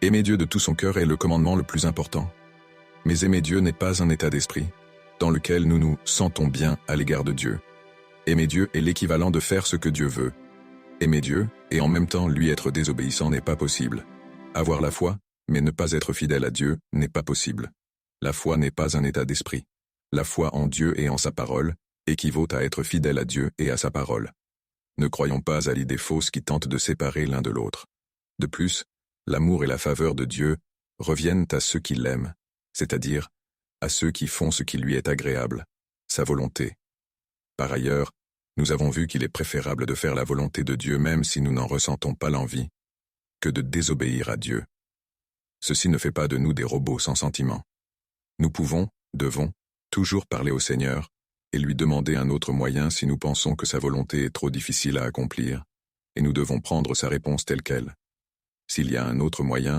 Aimer Dieu de tout son cœur est le commandement le plus important. Mais aimer Dieu n'est pas un état d'esprit, dans lequel nous nous sentons bien à l'égard de Dieu. Aimer Dieu est l'équivalent de faire ce que Dieu veut. Aimer Dieu, et en même temps lui être désobéissant n'est pas possible. Avoir la foi, mais ne pas être fidèle à Dieu, n'est pas possible. La foi n'est pas un état d'esprit. La foi en Dieu et en sa parole équivaut à être fidèle à Dieu et à sa parole. Ne croyons pas à l'idée fausse qui tente de séparer l'un de l'autre. De plus, l'amour et la faveur de Dieu reviennent à ceux qui l'aiment, c'est-à-dire à ceux qui font ce qui lui est agréable, sa volonté. Par ailleurs, nous avons vu qu'il est préférable de faire la volonté de Dieu même si nous n'en ressentons pas l'envie, que de désobéir à Dieu. Ceci ne fait pas de nous des robots sans sentiment. Nous devons, toujours parler au Seigneur, et lui demander un autre moyen si nous pensons que sa volonté est trop difficile à accomplir, et nous devons prendre sa réponse telle qu'elle. S'il y a un autre moyen,